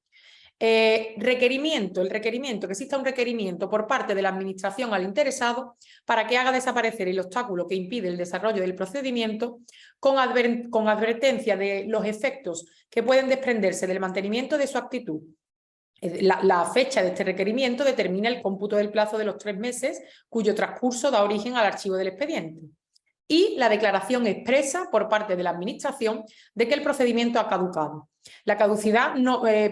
Requerimiento, que exista un requerimiento por parte de la Administración al interesado para que haga desaparecer el obstáculo que impide el desarrollo del procedimiento, con advertencia de los efectos que pueden desprenderse del mantenimiento de su actitud. La fecha de este requerimiento determina el cómputo del plazo de los 3 meses, cuyo transcurso da origen al archivo del expediente. Y la declaración expresa por parte de la Administración de que el procedimiento ha caducado. La caducidad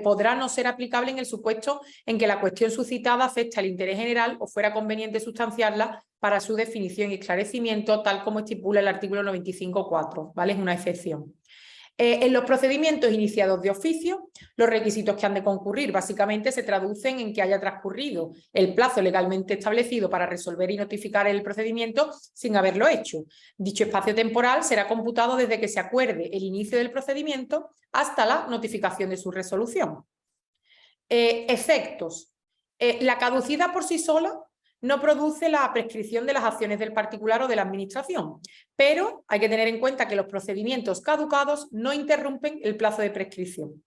podrá no ser aplicable en el supuesto en que la cuestión suscitada afecta al interés general o fuera conveniente sustanciarla para su definición y esclarecimiento, tal como estipula el artículo 95.4, ¿vale? Es una excepción. En los procedimientos iniciados de oficio, los requisitos que han de concurrir básicamente se traducen en que haya transcurrido el plazo legalmente establecido para resolver y notificar el procedimiento sin haberlo hecho. Dicho espacio temporal será computado desde que se acuerde el inicio del procedimiento hasta la notificación de su resolución. Efectos. La caducidad por sí sola no produce la prescripción de las acciones del particular o de la Administración, pero hay que tener en cuenta que los procedimientos caducados no interrumpen el plazo de prescripción.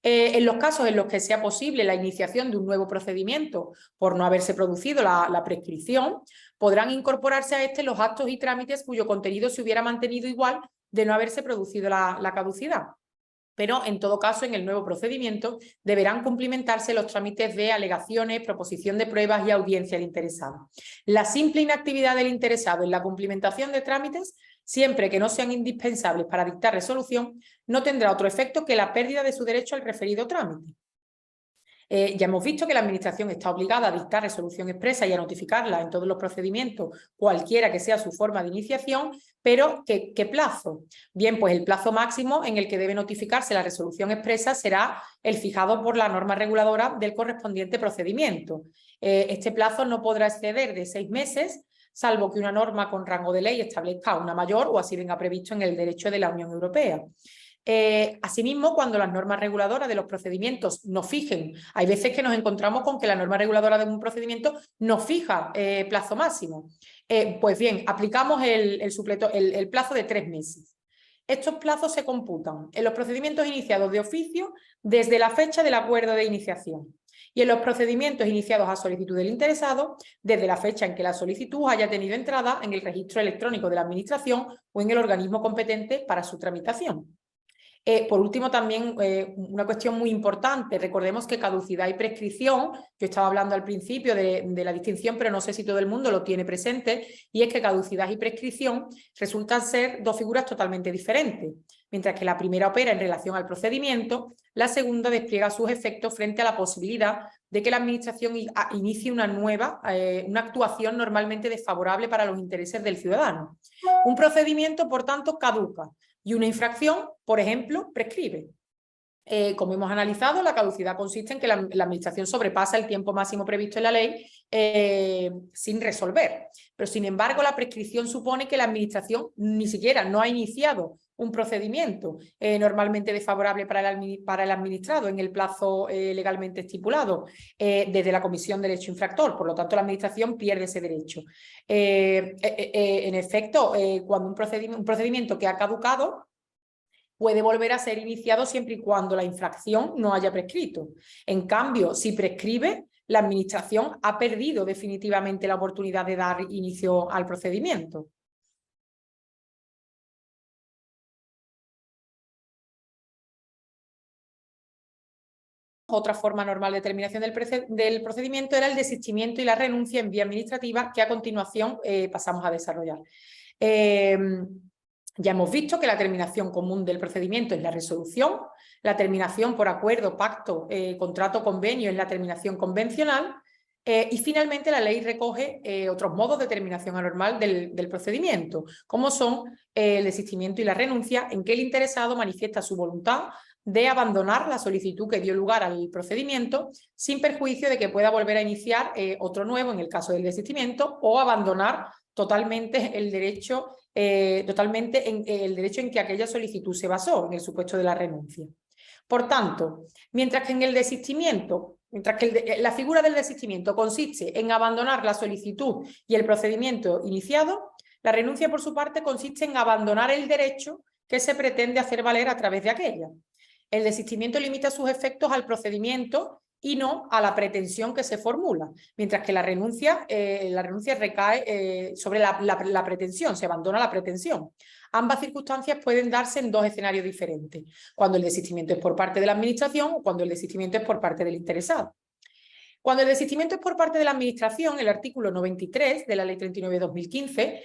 En los casos en los que sea posible la iniciación de un nuevo procedimiento por no haberse producido la prescripción, podrán incorporarse a este los actos y trámites cuyo contenido se hubiera mantenido igual de no haberse producido la caducidad. Pero en todo caso, en el nuevo procedimiento deberán cumplimentarse los trámites de alegaciones, proposición de pruebas y audiencia al interesado. La simple inactividad del interesado en la cumplimentación de trámites, siempre que no sean indispensables para dictar resolución, no tendrá otro efecto que la pérdida de su derecho al referido trámite. Ya hemos visto que la Administración está obligada a dictar resolución expresa y a notificarla en todos los procedimientos, cualquiera que sea su forma de iniciación, pero ¿qué plazo? Bien, pues el plazo máximo en el que debe notificarse la resolución expresa será el fijado por la norma reguladora del correspondiente procedimiento. Este plazo no podrá exceder de 6 meses, salvo que una norma con rango de ley establezca una mayor o así venga previsto en el derecho de la Unión Europea. Asimismo, cuando las normas reguladoras de los procedimientos nos fijen, hay veces que nos encontramos con que la norma reguladora de un procedimiento nos fija plazo máximo. Pues bien, aplicamos el plazo de 3 meses. Estos plazos se computan en los procedimientos iniciados de oficio desde la fecha del acuerdo de iniciación y en los procedimientos iniciados a solicitud del interesado desde la fecha en que la solicitud haya tenido entrada en el registro electrónico de la Administración o en el organismo competente para su tramitación. Por último, también una cuestión muy importante, recordemos que caducidad y prescripción, yo estaba hablando al principio de la distinción, pero no sé si todo el mundo lo tiene presente, y es que caducidad y prescripción resultan ser dos figuras totalmente diferentes. Mientras que la primera opera en relación al procedimiento, la segunda despliega sus efectos frente a la posibilidad de que la Administración inicie una actuación normalmente desfavorable para los intereses del ciudadano. Un procedimiento, por tanto, caduca, y una infracción, por ejemplo, prescribe. Como hemos analizado, la caducidad consiste en que la Administración sobrepasa el tiempo máximo previsto en la ley sin resolver. Pero, sin embargo, la prescripción supone que la Administración ni siquiera no ha iniciado un procedimiento normalmente desfavorable para el administrado en el plazo legalmente estipulado desde la comisión del hecho infractor. Por lo tanto, la Administración pierde ese derecho. En efecto, cuando un procedimiento que ha caducado puede volver a ser iniciado siempre y cuando la infracción no haya prescrito. En cambio, si prescribe, la Administración ha perdido definitivamente la oportunidad de dar inicio al procedimiento. Otra forma normal de terminación del procedimiento era el desistimiento y la renuncia en vía administrativa, que a continuación pasamos a desarrollar. Ya hemos visto que la terminación común del procedimiento es la resolución, la terminación por acuerdo, pacto, contrato, convenio es la terminación convencional y finalmente la ley recoge otros modos de terminación anormal del procedimiento, como son el desistimiento y la renuncia, en que el interesado manifiesta su voluntad de abandonar la solicitud que dio lugar al procedimiento sin perjuicio de que pueda volver a iniciar otro nuevo en el caso del desistimiento o abandonar totalmente el derecho en que aquella solicitud se basó, en el supuesto de la renuncia. Por tanto, mientras que en el desistimiento, la figura del desistimiento consiste en abandonar la solicitud y el procedimiento iniciado, la renuncia, por su parte, consiste en abandonar el derecho que se pretende hacer valer a través de aquella. El desistimiento limita sus efectos al procedimiento y no a la pretensión que se formula, mientras que la renuncia recae sobre la pretensión, se abandona la pretensión. Ambas circunstancias pueden darse en dos escenarios diferentes, cuando el desistimiento es por parte de la Administración o cuando el desistimiento es por parte del interesado. Cuando el desistimiento es por parte de la Administración, el artículo 93 de la Ley 39/2015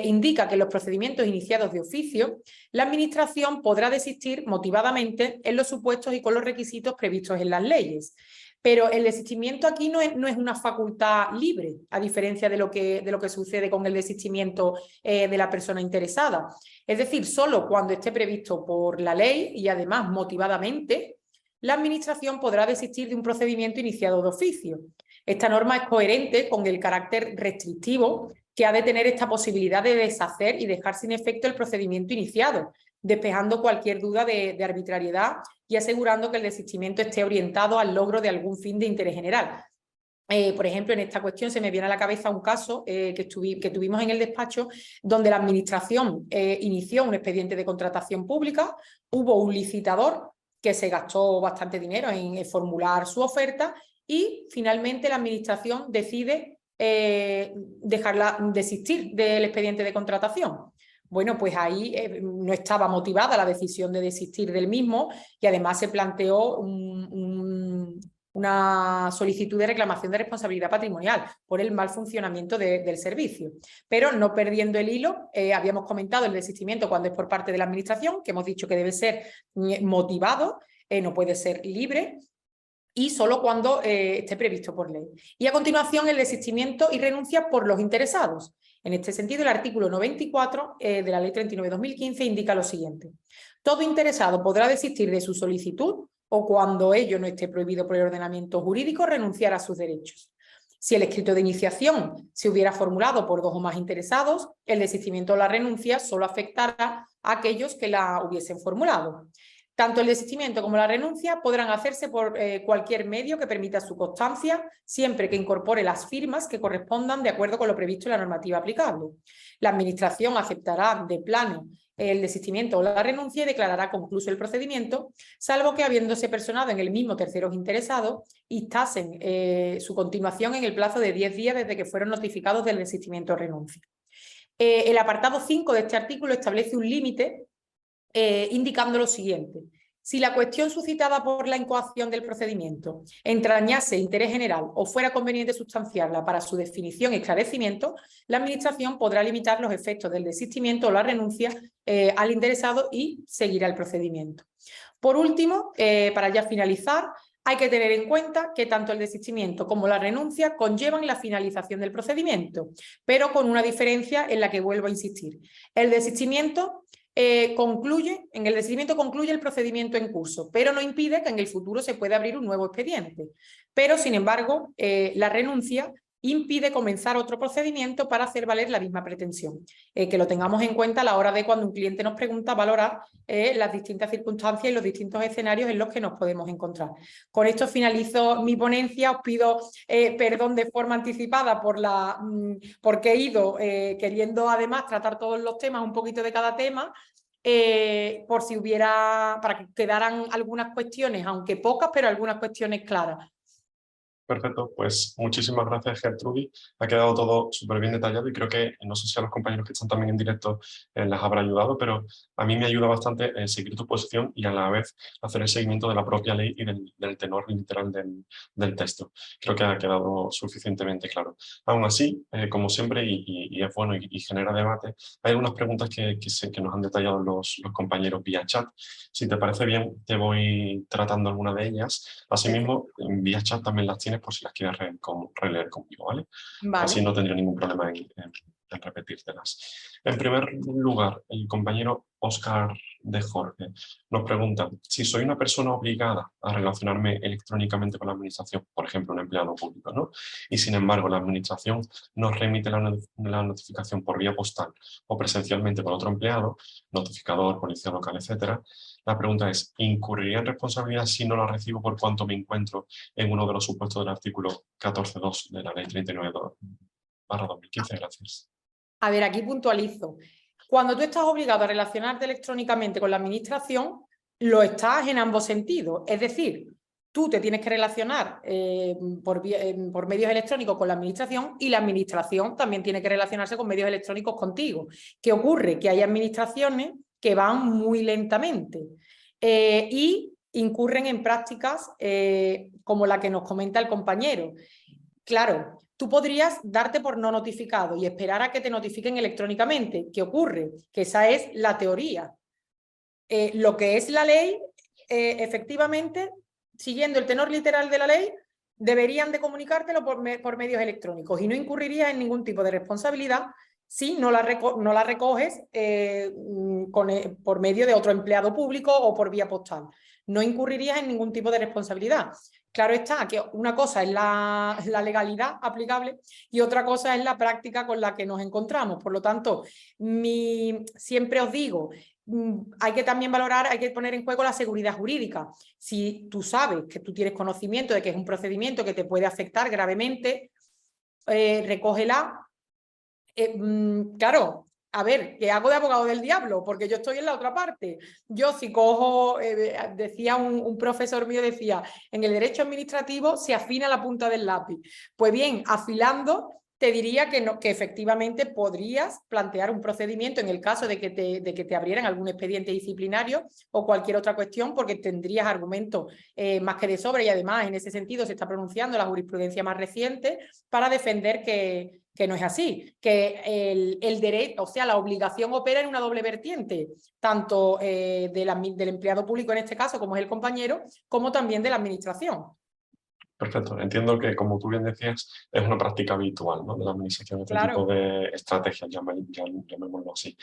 indica que en los procedimientos iniciados de oficio, la Administración podrá desistir motivadamente en los supuestos y con los requisitos previstos en las leyes. Pero el desistimiento aquí no es una facultad libre, a diferencia de lo que sucede con el desistimiento de la persona interesada. Es decir, solo cuando esté previsto por la ley y además motivadamente, la Administración podrá desistir de un procedimiento iniciado de oficio. Esta norma es coherente con el carácter restrictivo que ha de tener esta posibilidad de deshacer y dejar sin efecto el procedimiento iniciado, despejando cualquier duda de arbitrariedad y asegurando que el desistimiento esté orientado al logro de algún fin de interés general. Por ejemplo, en esta cuestión se me viene a la cabeza un caso que tuvimos en el despacho donde la Administración inició un expediente de contratación pública, hubo un licitador que se gastó bastante dinero en formular su oferta y finalmente la Administración decide desistir del expediente de contratación. Bueno, pues ahí no estaba motivada la decisión de desistir del mismo y además se planteó una solicitud de reclamación de responsabilidad patrimonial por el mal funcionamiento del servicio. Pero no perdiendo el hilo, habíamos comentado el desistimiento cuando es por parte de la Administración, que hemos dicho que debe ser motivado, no puede ser libre, y solo cuando esté previsto por ley. Y a continuación el desistimiento y renuncia por los interesados. En este sentido, el artículo 94 de la Ley 39/2015 indica lo siguiente. Todo interesado podrá desistir de su solicitud o cuando ello no esté prohibido por el ordenamiento jurídico renunciar a sus derechos. Si el escrito de iniciación se hubiera formulado por dos o más interesados, el desistimiento o la renuncia solo afectará a aquellos que la hubiesen formulado. Tanto el desistimiento como la renuncia podrán hacerse por cualquier medio que permita su constancia, siempre que incorpore las firmas que correspondan de acuerdo con lo previsto en la normativa aplicable. La Administración aceptará de plano el desistimiento o la renuncia y declarará concluso el procedimiento, salvo que, habiéndose personado en el mismo terceros interesados, instasen su continuación en el plazo de 10 días desde que fueron notificados del desistimiento o renuncia. El apartado 5 de este artículo establece un límite indicando lo siguiente. Si la cuestión suscitada por la incoación del procedimiento entrañase interés general o fuera conveniente sustanciarla para su definición y esclarecimiento, la Administración podrá limitar los efectos del desistimiento o la renuncia al interesado y seguirá el procedimiento. Por último, para ya finalizar, hay que tener en cuenta que tanto el desistimiento como la renuncia conllevan la finalización del procedimiento, pero con una diferencia en la que vuelvo a insistir. El desistimiento en el decidimiento concluye el procedimiento en curso, pero no impide que en el futuro se pueda abrir un nuevo expediente. Pero, sin embargo, la renuncia impide comenzar otro procedimiento para hacer valer la misma pretensión. Que lo tengamos en cuenta a la hora de cuando un cliente nos pregunta valorar las distintas circunstancias y los distintos escenarios en los que nos podemos encontrar. Con esto finalizo mi ponencia. Os pido perdón de forma anticipada porque he ido queriendo además tratar todos los temas, un poquito de cada tema, por si hubiera, para que quedaran algunas cuestiones, aunque pocas, pero algunas cuestiones claras. Perfecto, pues muchísimas gracias, Gertrudis. Ha quedado todo súper bien detallado y creo que, no sé si a los compañeros que están también en directo les habrá ayudado, pero a mí me ayuda bastante seguir tu posición y a la vez hacer el seguimiento de la propia ley y del tenor literal del texto. Creo que ha quedado suficientemente claro. Aún así, como siempre, y es bueno y genera debate, hay algunas preguntas que nos han detallado los compañeros vía chat. Si te parece bien, te voy tratando alguna de ellas. Asimismo, vía chat también las tienes por si las quieres releer conmigo, ¿vale? Así no tendría ningún problema en repetírtelas. En primer lugar, el compañero Óscar de Jorge nos pregunta: si soy una persona obligada a relacionarme electrónicamente con la administración, por ejemplo, un empleado público, ¿no? Y sin embargo, la administración nos remite la notificación por vía postal o presencialmente por otro empleado, notificador, policía local, etcétera. La pregunta es: ¿incurriría en responsabilidad si no la recibo por cuanto me encuentro en uno de los supuestos del artículo 14.2 de la ley 39/2015? Gracias. A ver, aquí puntualizo. Cuando tú estás obligado a relacionarte electrónicamente con la administración, lo estás en ambos sentidos. Es decir, tú te tienes que relacionar por medios electrónicos con la administración y la administración también tiene que relacionarse con medios electrónicos contigo. ¿Qué ocurre? Que hay administraciones que van muy lentamente y incurren en prácticas como la que nos comenta el compañero. Claro, tú podrías darte por no notificado y esperar a que te notifiquen electrónicamente. ¿Qué ocurre? Que esa es la teoría. Lo que es la ley, efectivamente, siguiendo el tenor literal de la ley, deberían de comunicártelo por medios electrónicos y no incurrirías en ningún tipo de responsabilidad si no la recoges por medio de otro empleado público o por vía postal. No incurrirías en ningún tipo de responsabilidad. Claro está que una cosa es la legalidad aplicable y otra cosa es la práctica con la que nos encontramos. Por lo tanto, siempre os digo, hay que también valorar, hay que poner en juego la seguridad jurídica. Si tú sabes que tú tienes conocimiento de que es un procedimiento que te puede afectar gravemente, recógela. Claro, a ver, ¿qué hago de abogado del diablo? Porque yo estoy en la otra parte. Yo si cojo, decía un profesor mío, decía, en el derecho administrativo se afina la punta del lápiz. Pues bien, afilando, te diría que, no, que efectivamente podrías plantear un procedimiento en el caso de que te abrieran algún expediente disciplinario o cualquier otra cuestión, porque tendrías argumentos más que de sobra y además en ese sentido se está pronunciando la jurisprudencia más reciente para defender que no es así, que el derecho, o sea, la obligación opera en una doble vertiente, tanto del empleado público en este caso, como es el compañero, como también de la administración. Perfecto. Entiendo que, como tú bien decías, es una práctica habitual, ¿no?, de la administración, este tipo de estrategias, llamémoslo así.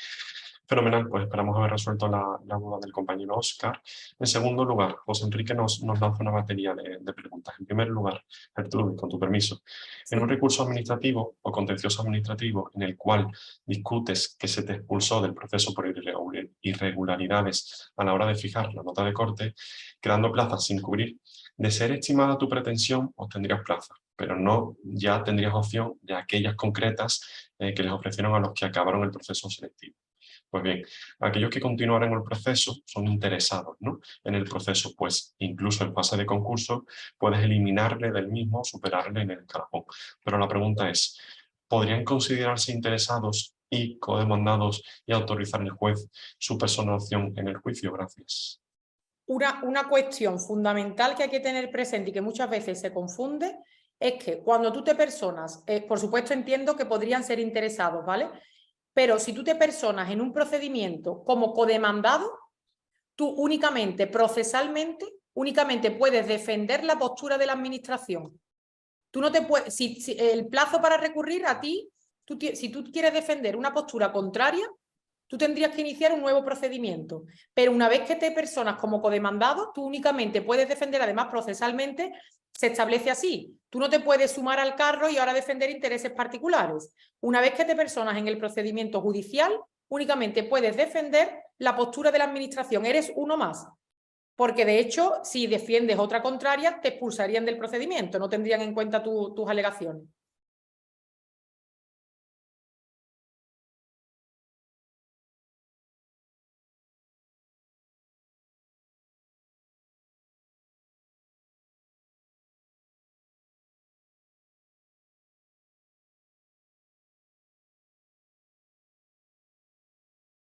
Fenomenal, pues esperamos haber resuelto la duda del compañero Óscar. En segundo lugar, José Enrique nos lanza una batería de preguntas. En primer lugar, Gertrudis, con tu permiso, en un recurso administrativo o contencioso administrativo en el cual discutes que se te expulsó del proceso por irregularidades a la hora de fijar la nota de corte, quedando plazas sin cubrir, de ser estimada tu pretensión, obtendrías plaza, pero no ya tendrías opción de aquellas concretas que les ofrecieron a los que acabaron el proceso selectivo. Pues bien, aquellos que continuaron el proceso son interesados, ¿no?, en el proceso, pues incluso en fase de concurso puedes eliminarle del mismo, superarle en el escalafón. Pero la pregunta es, ¿podrían considerarse interesados y codemandados y autorizar el juez su personación en el juicio? Gracias. Una cuestión fundamental que hay que tener presente y que muchas veces se confunde es que cuando tú te personas, por supuesto entiendo que podrían ser interesados, ¿vale? Pero si tú te personas en un procedimiento como codemandado, tú únicamente, procesalmente, únicamente puedes defender la postura de la administración. Tú no te puedes, si el plazo para recurrir a ti, si tú quieres defender una postura contraria, tú tendrías que iniciar un nuevo procedimiento. Pero una vez que te personas como codemandado, tú únicamente puedes defender, además procesalmente, se establece así. Tú no te puedes sumar al carro y ahora defender intereses particulares. Una vez que te personas en el procedimiento judicial, únicamente puedes defender la postura de la administración. Eres uno más. Porque de hecho, si defiendes otra contraria, te expulsarían del procedimiento, no tendrían en cuenta tus alegaciones.